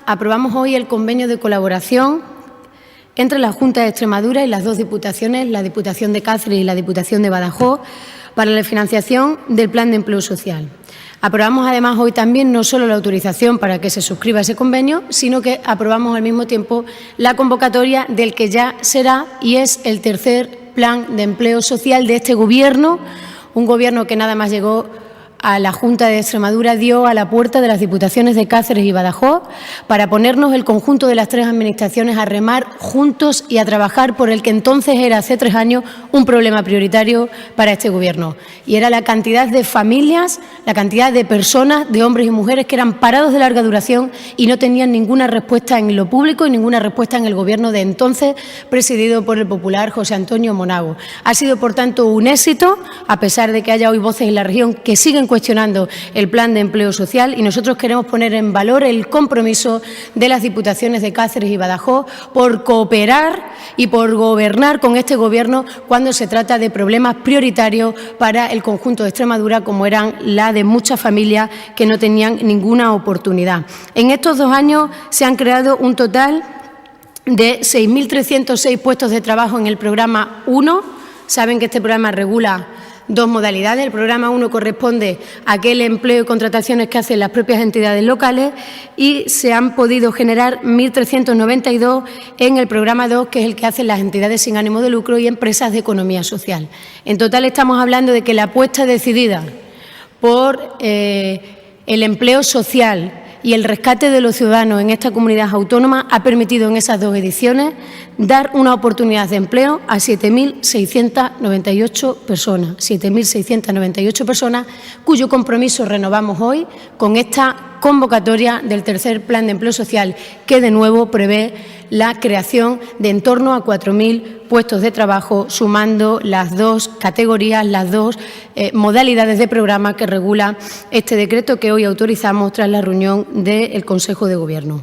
aprobamos hoy el convenio de colaboración entre la Junta de Extremadura y las dos diputaciones, la Diputación de Cáceres y la Diputación de Badajoz, para la financiación del Plan de Empleo Social. Aprobamos además hoy también no solo la autorización para que se suscriba ese convenio, sino que aprobamos al mismo tiempo la convocatoria del que ya será y es el tercer Plan de Empleo Social de este Gobierno, un Gobierno que nada más llegó a la Junta de Extremadura dio a la puerta de las Diputaciones de Cáceres y Badajoz para ponernos el conjunto de las tres administraciones a remar juntos y a trabajar por el que entonces era, hace 3 años, un problema prioritario para este Gobierno. Y era la cantidad de familias, la cantidad de personas, de hombres y mujeres que eran parados de larga duración y no tenían ninguna respuesta en lo público y ninguna respuesta en el Gobierno de entonces, presidido por el popular José Antonio Monago. Ha sido, por tanto, un éxito, a pesar de que haya hoy voces en la región que siguen cuestionando el Plan de Empleo Social, y nosotros queremos poner en valor el compromiso de las Diputaciones de Cáceres y Badajoz por cooperar y por gobernar con este Gobierno cuando se trata de problemas prioritarios para el conjunto de Extremadura, como eran la de muchas familias que no tenían ninguna oportunidad. En estos 2 años se han creado un total de 6.306 puestos de trabajo en el programa 1. Saben que este programa regula 2 modalidades. El programa 1 corresponde a aquel empleo y contrataciones que hacen las propias entidades locales y se han podido generar 1.392 en el programa 2, que es el que hacen las entidades sin ánimo de lucro y empresas de economía social. En total estamos hablando de que la apuesta decidida por el empleo social y el rescate de los ciudadanos en esta comunidad autónoma ha permitido en esas 2 ediciones dar una oportunidad de empleo a 7.698 personas, 7.698 personas cuyo compromiso renovamos hoy con esta convocatoria del tercer Plan de Empleo Social, que de nuevo prevé la creación de en torno a 4.000 puestos de trabajo, sumando las 2 categorías, las 2 modalidades de programa que regula este decreto que hoy autorizamos tras la reunión del Consejo de Gobierno.